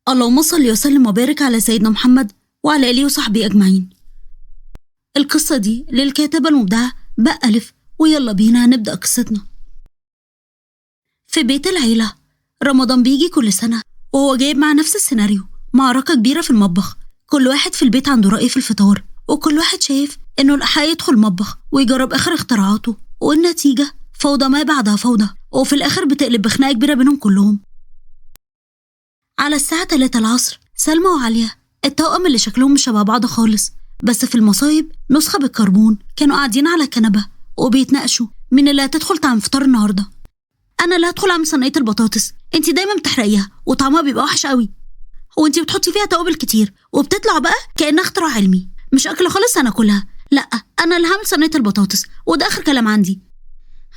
اللهم صل وسلم وبارك على سيدنا محمد وعلى آله وصحبه أجمعين. القصة دي للكاتبة المبدعة بقى ألف، ويلا بينا هنبدأ قصتنا. في بيت العيلة رمضان بيجي كل سنة وهو جايب مع نفس السيناريو، معركة كبيرة في المطبخ. كل واحد في البيت عنده رأي في الفطار، وكل واحد شايف إنه الأحق يدخل المطبخ ويجرب آخر اختراعاته، والنتيجة فوضى ما بعدها فوضى، وفي الآخر بتقلب بخناقة كبيرة بينهم كلهم. على الساعة 3 العصر سلمى وعليا التوأم اللي شكلهم مش شبه بعض خالص، بس في المصايب نسخة بالكربون، كانوا قاعدين على الكنبة وبيتناقشوا مين اللي هتدخل تعمل فطار النهارده. انا اللي هدخل اعمل صينيه البطاطس، انتي دايما بتحرقيها وطعمها بيبقى وحش قوي، وانتي بتحطي فيها توابل كتير وبتطلع بقى كأنها اختراع علمي، مش اكل خالص انا اكلها. لا، انا اللي هعمل صينيه البطاطس، وده اخر كلام عندي.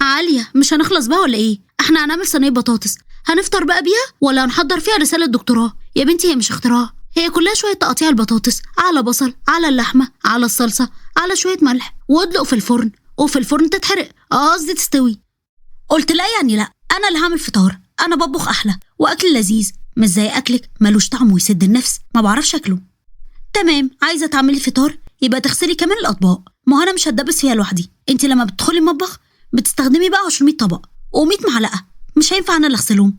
عالية، مش هنخلص بقى ولا ايه؟ احنا هنعمل صينيه بطاطس هنفطر بقى بيها ولا هنحضر فيها رساله دكتوراه؟ يا بنتي هي مش اختراع، هي كلها شويه تقطيع البطاطس على بصل على اللحمه على الصلصه على شويه ملح، وادلق في الفرن، وفي الفرن تتحرق، قصدي تستوي. قلت لا يعني لا، انا اللي هعمل فطار، انا بطبخ احلى واكل لذيذ، مش زي اكلك ملوش طعم ويسد النفس، ما بعرفش اكله. تمام، عايزه تعملي فطار يبقى تغسلي كمان الاطباق، ما انا مش هتدبس فيها لوحدي، انت لما بتدخلي المطبخ بتستخدمي بقى 200 طبق و100 معلقه، مش هينفع انا اللي اغسلهم.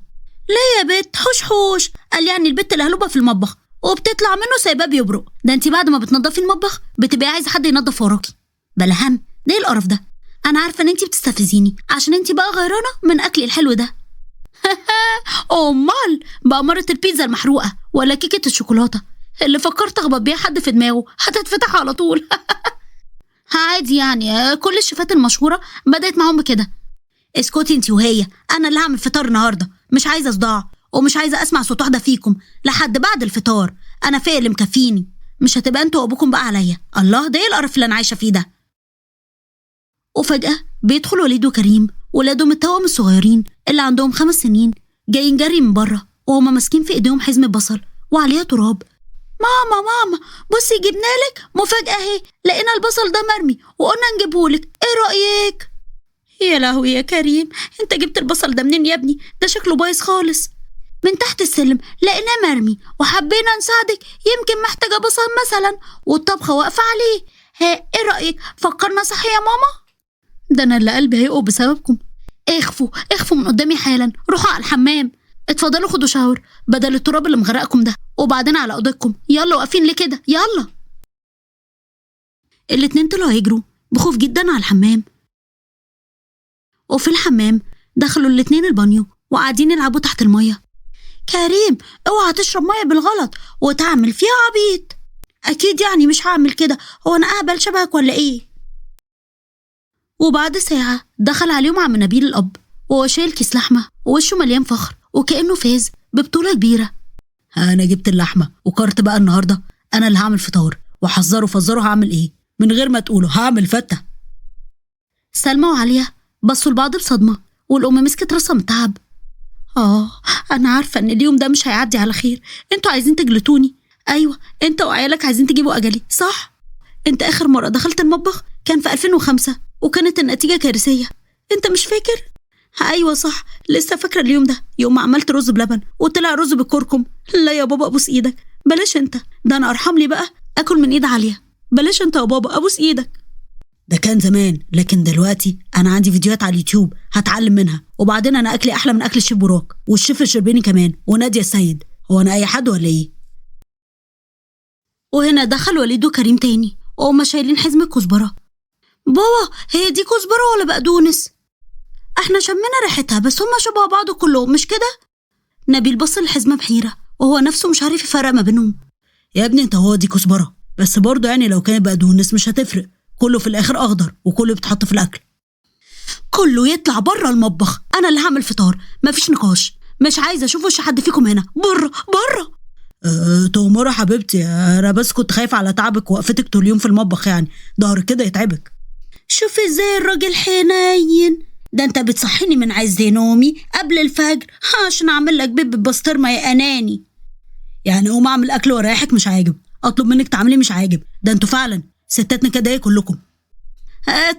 ليه يا بت؟ حوش حوش، قال يعني البت الهلوبه في المطبخ وبتطلع منه سايباه بيبرق، ده انت بعد ما بتنضفي المطبخ بتبقي عايزه حد ينضف وراكي. بلا هم، ده ايه القرف ده؟ انا عارفه ان انت بتستفزيني عشان انت بقى غيرانه من اكلي الحلو ده. امال بقى مرة البيتزا المحروقه ولا كيكه الشوكولاته اللي فكرت اخبط بيها حد في دماغه هتتفتح على طول. عادي يعني، كل الشيفات المشهوره بدات معاهم بكده. اسكتي انت وهي، انا اللي هعمل فطار النهارده، مش عايزه صداع ومش عايزه اسمع صوت واحده فيكم لحد بعد الفطار، انا فيا اللي مكفيني، مش هتبقى انتوا وابوكم بقى عليا. الله، ده ايه القرف اللي انا عايشه فيه ده؟ وفجأة بيدخل وليد وكريم، ولادهم التوأم الصغيرين اللي عندهم 5 سنين، جايين جري من بره وهما ماسكين في ايديهم حزمة بصل وعليها تراب. ماما بصي جبنالك مفاجأة اهي، لقينا البصل ده مرمي وقلنا نجيبهولك، ايه رأيك؟ يا لهوي يا كريم، انت جبت البصل ده منين يا ابني؟ ده شكله بايظ خالص. من تحت السلم لقيناه مرمي وحبينا نساعدك، يمكن محتاجة بصل مثلا والطبخة واقفة عليه. ها ايه رأيك؟ فكرنا صح يا ماما؟ ده انا اللي قلبي هيقف بسببكم. اخفوا من قدامي حالا، روحوا على الحمام، اتفضلوا خدوا شاور بدل التراب اللي مغرقكم ده، وبعدين على اوضتكم، يلا واقفين ليه كده؟ يلا. الاتنين طلعوا يجروا بخوف جدا على الحمام، وفي الحمام دخلوا الاتنين البانيو وقاعدين يلعبوا تحت المية. كريم، اوعى تشرب مية بالغلط وتعمل فيها عبيط. اكيد يعني مش هعمل كده، هو انا اهبل شبهك ولا ايه؟ وبعد ساعة دخل عليهم عم نبيل الأب وهو شايل كيس لحمة ووشه مليان فخر وكأنه فاز ببطولة كبيرة. أنا جبت اللحمة وقررت بقى النهاردة أنا اللي هعمل فطار، وحذروا هعمل إيه من غير ما تقولوا، هعمل فتة. سلمى وعليا بصوا لبعض بصدمة، والأم مسكت راسها من التعب. أنا عارفة إن اليوم ده مش هيعدي على خير، انتوا عايزين تجلطوني. أيوة، انت وعيالك عايزين تجيبوا أجلي، صح؟ انت آخر مرة دخلت المطبخ كان في 2005 وكانت النتيجة كارثية، انت مش فاكر؟ ايوه صح، لسه فاكرة اليوم ده، يوم ما عملت رز بلبن وطلع رز بالكركم. لا يا بابا ابوس ايدك، بلاش انت، ده انا ارحم لي بقى اكل من ايد عالية، بلاش انت يا بابا ابوس ايدك. ده كان زمان، لكن دلوقتي انا عندي فيديوهات على اليوتيوب هتعلم منها، وبعدين انا اكلي احلى من اكل الشيف براك والشيف الشربيني كمان ونادية السيد، هو انا اي حد ولا ايه؟ وهنا دخل وليد وكريم تاني وهما شايلين حزمة كزبرة. بابا، هي دي كزبرة ولا بقدونس؟ احنا شمينا ريحتها بس هما شبه بعض كلهم، مش كده؟ نبيل بص للحزمة بحيرة وهو نفسه مش عارف يفرق ما بينهم. يا ابني انت، هو دي كزبرة بس برضه يعني لو كانت بقدونس مش هتفرق، كله في الاخر اخضر وكله بيتحط في الاكل. كله يطلع بره المطبخ، انا اللي هعمل فطار، مفيش نقاش، مش عايزه اشوف وش حد فيكم هنا، بره. تؤمرة حبيبتي، انا بس كنت خايفة على تعبك ووقفتك طول اليوم في المطبخ، يعني ظهرك كده يتعبك. شوف ازاي الراجل حنين، ده انت بتصحيني من عز نومي قبل الفجر عشان اعمل لك بيض بالبسطرمه يا اناني. يعني اقوم اعمل اكل ورايحك مش عاجب، اطلب منك تعملي مش عاجب، ده انتوا فعلا ستاتنا كده ايه كلكم.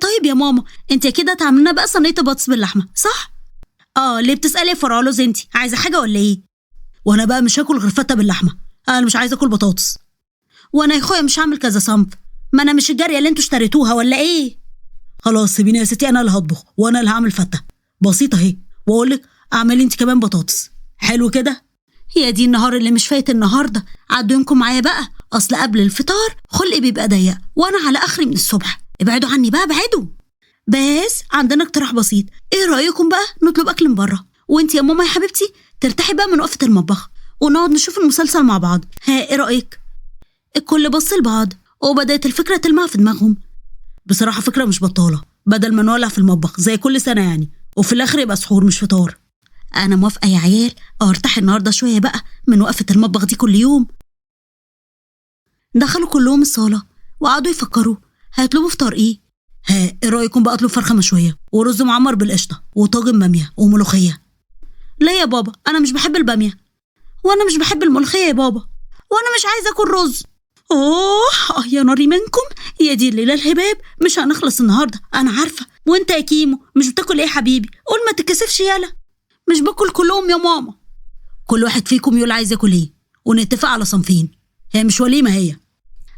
طيب يا ماما، انت كده تعملنا بقى صينيه بطاطس باللحمه، صح؟ ليه بتسالي يا فرعلوز؟ انت عايزه حاجه ولا ايه؟ وانا بقى مش هاكل غير فتة باللحمة، انا مش عايزة اكل بطاطس. وانا يا اخويا مش هعمل كذا صنف، ما انا مش الجارية اللي انتوا اشتريتوها ولا ايه؟ خلاص سيبيني يا ستي، انا اللي هطبخ وانا اللي هعمل فتة بسيطة اهي، واقول لك اعملي انت كمان بطاطس. حلو كده؟ هي دي النهار اللي مش فايت النهارده، عدوا يومكم معايا بقى، اصل قبل الفطار خلقي بيبقى ضيق وانا على اخري من الصبح، ابعدوا عني بقى ابعدوا. بس عندنا اقتراح بسيط، ايه رايكم بقى نطلب اكل من بره، وانت يا ماما يا حبيبتي ترتاحي بقى من وقفه المطبخ ونقعد نشوف المسلسل مع بعض، ها ايه رايك؟ الكل بص لبعض وبدات الفكره تلمع في دماغهم. بصراحه فكره مش بطاله، بدل ما نولع في المطبخ زي كل سنه يعني، وفي الاخر يبقى سحور مش فطار. انا موافقه يا عيال، ارتاح النهارده شويه بقى من وقفه المطبخ دي كل يوم. دخلوا كلهم الصاله وقعدوا يفكروا هيطلبوا فطار ايه. ها ايه رايكم بقى اطلب فرخه مشويه ورز معمر بالقشطه وطاجن باميه وملوخيه؟ لا يا بابا انا مش بحب الباميه، وانا مش بحب الملوخيه يا بابا، وانا مش عايزه اكل رز. يا ناري منكم، يا دي الليله الهباب، مش هنخلص النهارده انا عارفه. وانت يا كيمو مش بتاكل ايه يا حبيبي؟ قول ما تتكسفش يالا. مش باكل كلهم يا ماما. كل واحد فيكم يقول عايز ياكل ايه ونتفق على صنفين، هي مش وليمه هي.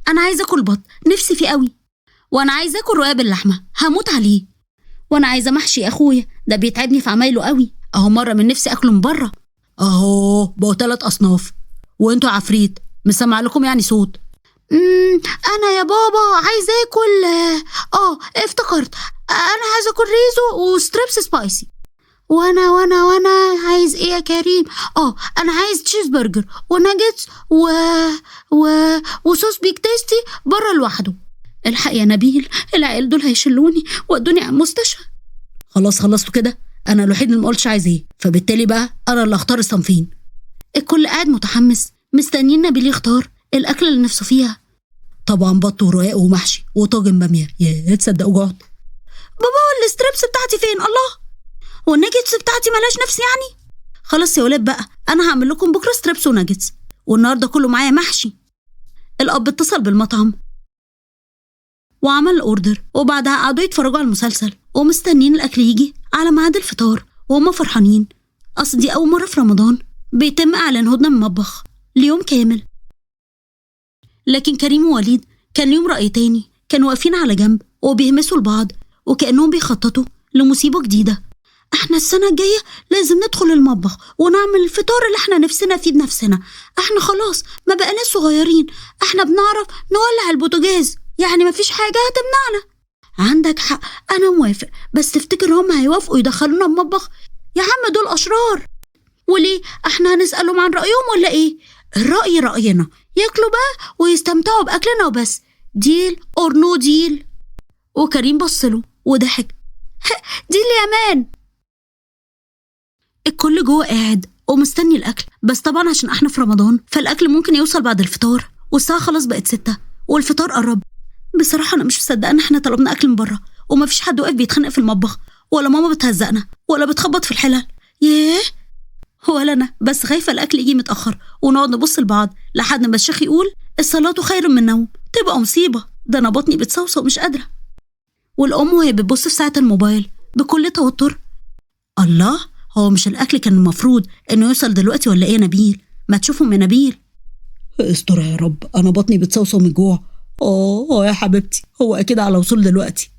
انا عايزه اكل بط نفسي فيه قوي، وانا عايزه اكل رقاق باللحمه هموت عليه، وانا عايزه محشي يا اخويا ده بيتعبني في عمايله قوي، اهو مره من نفسي اكله من بره. اهو بقوا 3 اصناف، وانتوا عفريت مسمع لكم يعني صوت. انا يا بابا عايزه اكل افتكرت، انا عايزه اكل ريزو وستريبس سبايسي. وانا عايز ايه يا كريم؟ انا عايز تشيز برجر وناجتس وصوص بيك تيستي بره لوحده. الحق يا نبيل، العيال دول هيشلوني ودوني على المستشفى. خلاص خلصتوا كده، انا الوحيد اللي ما قلتش عايز ايه، فبالتالي بقى انا اللي هختار الصنفين. الكل قاعد متحمس مستنيين نبيل يختار الاكل اللي نفسه فيها. طبعا بط ورقاق ومحشي وطاجن باميه، يا تصدقوا جعت. بابا الستريبس بتاعتي فين؟ الله، والناجتس بتاعتي ملاش نفس يعني؟ خلاص يا ولاد بقى، انا هعمل لكم بكره ستريبس وناجتس، والنهارده كله معايا محشي. الاب اتصل بالمطعم وعمل الاوردر، وبعدها قعدوا يتفرجوا على المسلسل ومستنين الاكل يجي على ميعاد الفطار وهم فرحانين. اصل دي اول مره في رمضان بيتم اعلان هدنه من المطبخ ليوم كامل. لكن كريم ووليد كان ليهم رأي تاني، كانوا واقفين على جنب وبيهمسوا لبعض وكأنهم بيخططوا لمصيبة جديدة. احنا السنة الجاية لازم ندخل المطبخ ونعمل الفطار اللي احنا نفسنا فيه بنفسنا، احنا خلاص ما بقناش صغيرين، احنا بنعرف نولع البوتاجاز، يعني مفيش حاجة هتمنعنا. عندك حق انا موافق، بس تفتكر هم هيوافقوا يدخلونا المطبخ؟ يا عم دول اشرار. وليه احنا هنسألهم عن رأيهم ولا ايه؟ الرأي رأينا، ياكلوا بقى ويستمتعوا بأكلنا وبس، ديل اور نو ديل. وكريم بصله وضحك، ديل يا مان. الكل جوه قاعد ومستني الأكل، بس طبعا عشان احنا في رمضان فالأكل ممكن يوصل بعد الفطار، والساعة خلاص بقت 6 والفطار قرب. بصراحة أنا مش مصدقة إن احنا طلبنا أكل من بره ومفيش حد واقف بيتخانق في المطبخ، ولا ماما بتهزقنا ولا بتخبط في الحلل. ياه، ولا أنا، بس خايفة الأكل يجي متأخر ونقعد نبص لبعض لحد ما الشيخ يقول الصلاة خير من النوم، تبقى مصيبة، ده أنا بطني بتصوصو ومش قادرة. والأم وهي بتبص في ساعة الموبايل بكل توتر، الله، هو مش الأكل كان المفروض إنه يوصل دلوقتي ولا إيه يا نبيل؟ ما تشوفهم يا نبيل. استر يا رب، أنا بطني بتصوصو من الجوع. يا حبيبتي، هو أكيد على وصول دلوقتي.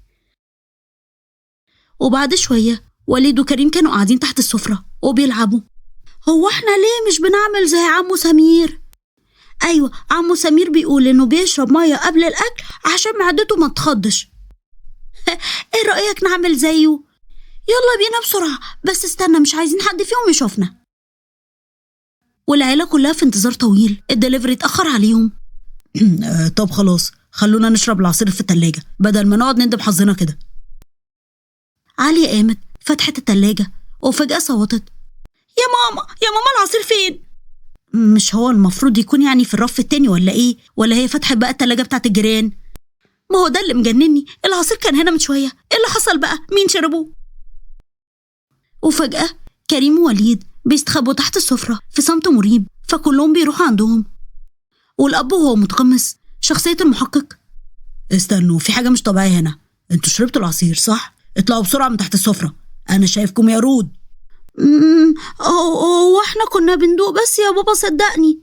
وبعد شوية وليد وكريم كانوا قاعدين تحت السفرة وبيلعبوا. هو احنا ليه مش بنعمل زي عمو سمير؟ ايوه، عمو سمير بيقول انه بيشرب ميه قبل الاكل عشان معدته ما تخضش. ايه رايك نعمل زيه؟ يلا بينا بسرعه، بس استنى مش عايزين حد فيهم يشوفنا. والعيله كلها في انتظار طويل، الدليفري اتاخر عليهم. طب خلاص خلونا نشرب العصير في التلاجة بدل ما نقعد ندب حظنا كده. عليا قامت فتحت التلاجة وفجأة صوتت، يا ماما يا ماما العصير فين؟ مش هو المفروض يكون يعني في الرف التاني ولا ايه؟ ولا هي فتحت بقى التلاجة بتاعت الجيران؟ ما هو ده اللي مجنني، العصير كان هنا من شوية، ايه اللي حصل بقى؟ مين شربوه؟ وفجأة كريم ووليد بيستخبوا تحت السفرة في صمت مريب، فكلهم بيروحوا عندهم. والأب وهو متقمص شخصية المحقق، استنوا في حاجة مش طبيعية هنا، انتوا شربتوا العصير صح؟ اطلعوا بسرعة من تحت السفرة، أنا شايفكم يا رود. هو احنا كنا بندوق بس يا بابا صدقني.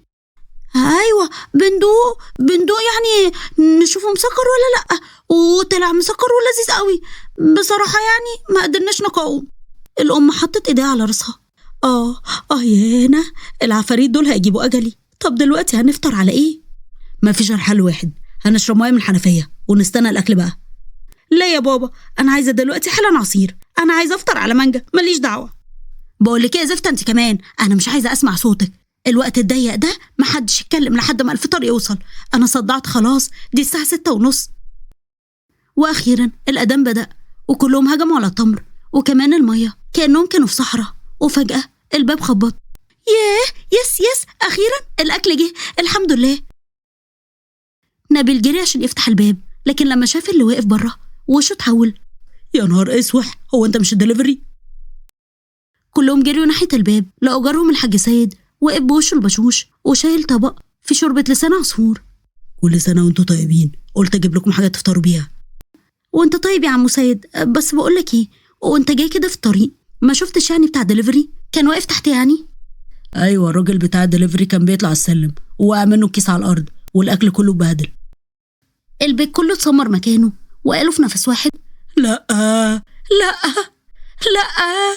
ايوه بندوق يعني نشوفه مسكر ولا لا، وطلع مسكر ولذيذ قوي بصراحه، يعني ما قدرناش نقاوم. الام حطت ايديها على راسها. يانا العفاريت دول هيجيبوا اجلي. طب دلوقتي هنفطر على ايه؟ ما فيش غير حل واحد، هنشرب ميه من الحنفيه ونستنى الاكل بقى. لا يا بابا، انا عايزه دلوقتي حالا عصير، انا عايزه افطر على مانجا، ماليش دعوه. بقول لك ايه يا زفته انت كمان، انا مش عايزه اسمع صوتك. الوقت الضيق ده محدش يتكلم لحد ما الفطار يوصل. انا صدعت خلاص، دي الساعه 6:30. واخيرا الاذان بدأ وكلهم هجموا على التمر وكمان الميه، كانهم كانوا في صحراء. وفجأة الباب خبط. يس اخيرا الاكل جه، الحمد لله. نبيل جري عشان يفتح الباب، لكن لما شاف اللي واقف بره وشه اتحول. يا نهار اسوح، هو انت مش الدليفري؟ كلهم جريوا ناحيه الباب، لقوا جارهم الحاج سيد واقف بوشه البشوش وشايل طبق في شوربه لسان عصفور. كل سنه وانتوا طيبين، قلت اجيب لكم حاجه تفطروا بيها. وانت طيب يا عمو سيد، بس بقول لك ايه، وانت جاي كده في الطريق ما شفتش يعني بتاع دليفري كان واقف تحت يعني؟ ايوه، الراجل بتاع الدليفري كان بيطلع السلم ووقع منه الكيس على الارض والاكل كله اتبهدل. البيت كله اتسمر مكانه وقالوا في نفس واحد: لا لا لا.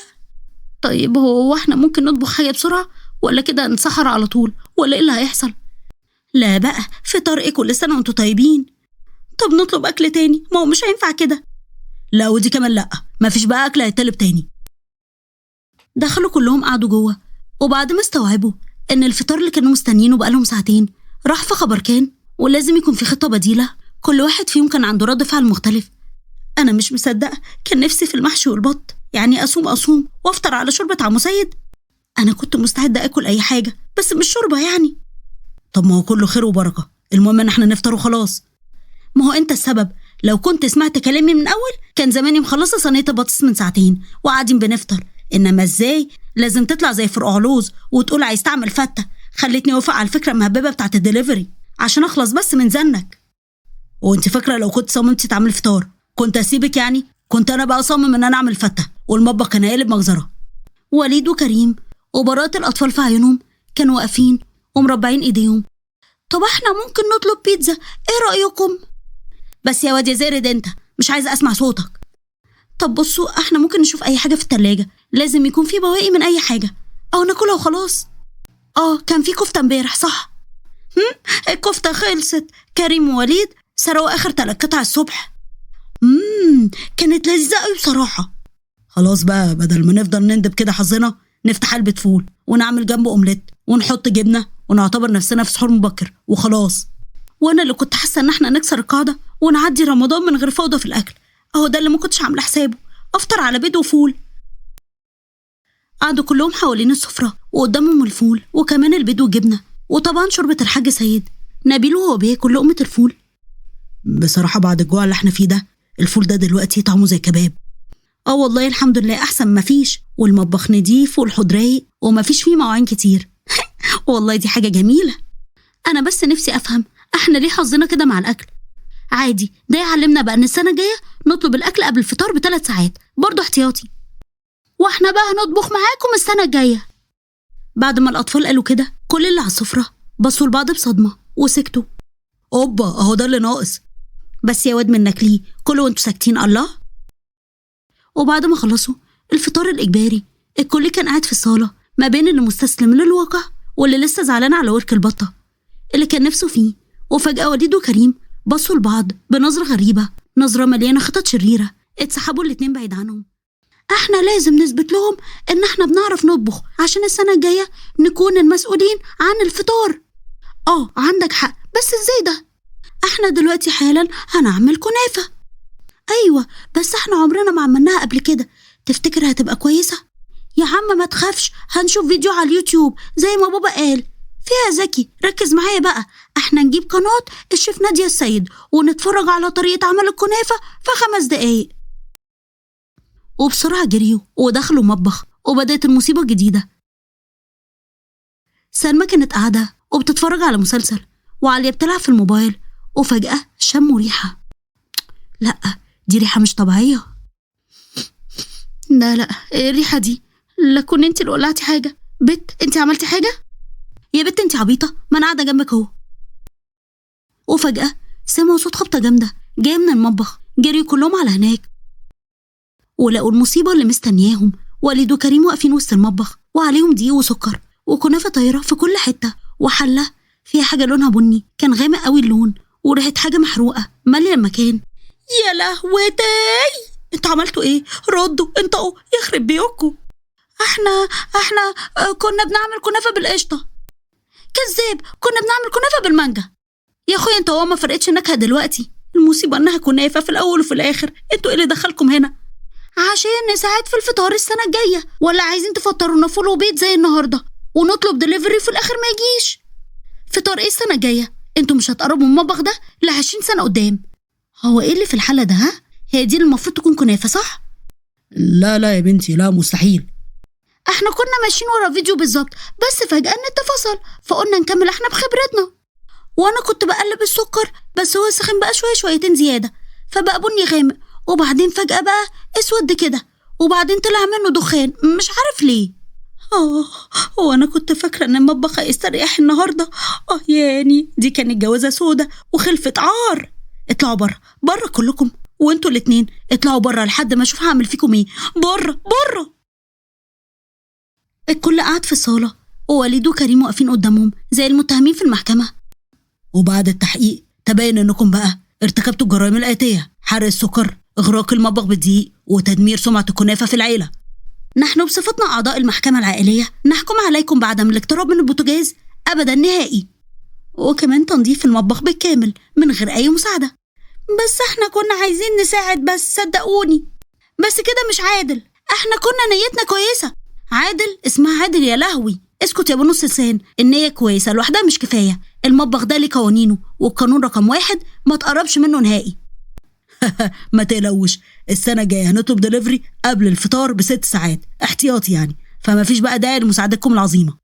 طيب هو احنا ممكن نطبخ حاجه بسرعه ولا كده نسحر على طول، ولا ايه اللي هيحصل؟ لا بقى، فطار ايه كل سنه وانتوا طيبين. طب نطلب اكل تاني، ما هو مش هينفع كده. لا ودي كمان لا، مفيش بقى اكل هيتطلب تاني. دخلوا كلهم قعدوا جوه، وبعد ما استوعبوا ان الفطار اللي كانوا مستنيينه بقالهم ساعتين راح في خبر كان، ولازم يكون في خطه بديله، كل واحد فيهم كان عنده رد فعل مختلف. انا مش مصدقه، كان نفسي في المحشي والبط، يعني اصوم وافطر على شوربه عمو سيد. انا كنت مستعده اكل اي حاجه بس مش شوربه يعني. طب ما هو كله خير وبركه، المهم ان احنا نفطر وخلاص. ما هو انت السبب، لو كنت سمعت كلامي من اول كان زماني مخلصه صينيه البطاطس من ساعتين وقاعدين بنفطر. انما ازاي لازم تطلع زي فرقعلوز وتقول عايز تعمل فته؟ خلتني اوافق على الفكره المهببه بتاعت الدليفري عشان اخلص بس من زنك. وانت فاكره لو كنت صممتي تعمل فطار كنت اسيبك يعني؟ كنت انا بقى اصمم ان انا اعمل فته والمطبخ كان هيقلب مجزره. وليد وكريم وبراءة الاطفال في عيونهم كانوا واقفين ومربعين ايديهم. طب احنا ممكن نطلب بيتزا، ايه رايكم؟ بس يا واد يا زارد انت، مش عايزه اسمع صوتك. طب بصوا، احنا ممكن نشوف اي حاجه في التلاجة، لازم يكون في بواقي من اي حاجه او ناكلها وخلاص. كان في كفته امبارح صح؟ الكفته خلصت، كريم ووليد سرقوا اخر 3 قطع الصبح. كانت لذيذه قوي بصراحه. خلاص بقى، بدل ما نفضل نندب كده حظنا، نفتح علبه فول ونعمل جنبه اومليت ونحط جبنه ونعتبر نفسنا في سحور مبكر وخلاص. وانا اللي كنت حاسه ان احنا نكسر القاعده ونعدي رمضان من غير فوضى في الاكل، اهو ده اللي ما كنتش عامله حسابه، افطر على بيض وفول. قعدوا كلهم حوالين السفره وقدامهم الفول وكمان البيض والجبنه وطبعا شوربه الحاج سيد. نبيل وهو بياكل لقمه الفول: بصراحه بعد الجوع اللي احنا فيه ده، الفول ده دلوقتي طعمه زي كباب. والله الحمد لله احسن ما فيش، والمطبخ نضيف والحوض رايق وما فيش فيه مواعين كتير. والله دي حاجه جميله. انا بس نفسي افهم احنا ليه حظنا كده مع الاكل؟ عادي، ده يعلمنا بقى ان السنه الجايه نطلب الاكل قبل الفطار ب3 ساعات برضه احتياطي، واحنا بقى هنطبخ معاكم السنه الجايه. بعد ما الاطفال قالوا كده كل اللي على السفره بصوا لبعض بصدمه وسكتوا. اوبا، اهو ده اللي ناقص. بس يا واد منك ليه كله وانتوا ساكتين الله. وبعد ما خلصوا الفطار الاجباري، الكل كان قاعد في الصاله ما بين اللي مستسلم للواقع واللي لسه زعلان على ورك البطه اللي كان نفسه فيه. وفجاه وليد وكريم بصوا لبعض بنظره غريبه، نظره مليانه خطط شريره. اتسحبوا الاتنين بعيد عنهم. احنا لازم نثبت لهم ان احنا بنعرف نطبخ عشان السنه الجايه نكون المسؤولين عن الفطار. عندك حق، بس ازاي ده؟ احنا دلوقتي حالا هنعمل كنافه. ايوه، بس احنا عمرنا ما عملناها قبل كده، تفتكر هتبقى كويسه؟ يا عم ما تخافش، هنشوف فيديو على اليوتيوب زي ما بابا قال. فيها ذكي، ركز معايا بقى، احنا نجيب قناه الشيف نادية السيد ونتفرج على طريقه عمل الكنافه في 5 دقايق. وبسرعه جريوا ودخلوا مطبخ وبدأت المصيبه الجديده. سلمى كانت قاعده وبتتفرج على مسلسل وعليا بتلعب في الموبايل، وفجاه شموا ريحه. لا، دي ريحه مش طبيعيه. لا، الريحه دي لكن انت اللي قلعتي حاجة. بت انت عملتي حاجة؟ يا بت انت عبيطة، ما انا قاعدة جنبك اهو. وفجأة سمعوا صوت خبطة جامدة جاية من المطبخ. جريوا كلهم على هناك ولقوا المصيبة اللي مستنياهم. وليد وكريم واقفين وسط المطبخ وعليهم دقيق وسكر وكنافة طايرة في كل حتة، وحلة فيها حاجة لونها بني كان غامق قوي اللون، وريحة حاجة محروقة مالية المكان. يا لهوتي، انتوا عملتوا ايه؟ ردوا انتوا، يخرب بيوتكم. احنا كنا بنعمل كنافة بالقشطة. كذاب، كنا بنعمل كنافة بالمانجا. يا اخويا انت هو ما فرقتش النكهة دلوقتي، المصيبة انها كنافة في الاول وفي الاخر. انتوا ايه اللي دخلكم هنا؟ عشان نساعد في الفطار السنة الجاية، ولا عايزين تفطرونا فول وبيض زي النهاردة ونطلب دليفري في الاخر ما يجيش؟ فطار ايه السنة الجاية؟ انتوا مش هتقربوا من المطبخ ده ل20 سنة قدام. هو ايه اللي في الحلة ده؟ ها، هي دي المفروض تكون كنافة صح؟ لا يا بنتي، لا مستحيل. احنا كنا ماشيين ورا فيديو بالظبط، بس فجأة النت فصل فقلنا نكمل احنا بخبرتنا. وانا كنت بقلب السكر بس هو سخن بقى شويتين زيادة، فبقى بني غامق، وبعدين فجأة بقى اسود كده، وبعدين طلع منه دخان مش عارف ليه. هو انا كنت فاكرة ان المطبخ هيستريح النهاردة. ياني دي كانت جوازة سودة وخلفة عار. اطلعوا بره كلكم، وانتوا الاتنين اطلعوا بره لحد ما اشوف هعمل فيكم ايه. بره. الكل قعد في الصالة، ووليد وكريم واقفين قدامهم زي المتهمين في المحكمة. وبعد التحقيق تبين انكم بقى ارتكبتوا الجرائم الآتية: حرق السكر، اغراق المطبخ بالدقيق، وتدمير سمعة الكنافة في العيلة. نحن بصفتنا أعضاء المحكمة العائلية نحكم عليكم بعدم الاقتراب من البوتاجاز أبدا نهائي، وكمان تنظيف المطبخ بالكامل من غير أي مساعدة. بس احنا كنا عايزين نساعد، بس صدقوني. بس كده مش عادل، احنا كنا نيتنا كويسة. عادل؟ اسمها عادل يا لهوي. اسكت يا بنص لسان، النية كويسة لوحدها مش كفاية. المطبخ ده ليه قوانينه، والقانون رقم 1 ما تقربش منه نهائي. ما تقلقوش، السنة الجاية هنطلب دليفري قبل الفطار ب6 ساعات احتياطي يعني، فما فيش بقى داعي لمساعدتكم العظيمة.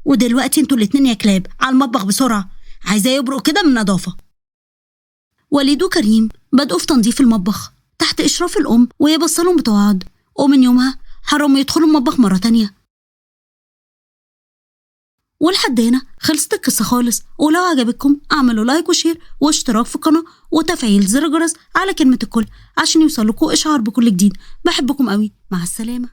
ودلوقتي انتوا الاتنين يا كلاب على المطبخ بسرعة، عايزاه يبرق كده من نظافة. وليد وكريم بدأوا في تنظيف المطبخ تحت إشراف الأم، وهي بصلهم بتوعد، ومن يومها حرموا يدخلوا المطبخ مرة تانية. ولحد هنا خلصت القصة خالص. ولو عجبتكم اعملوا لايك وشير واشتراك في القناة وتفعيل زر الجرس على كلمة الكل عشان يوصلكوا إشعار بكل جديد. بحبكم قوي، مع السلامة.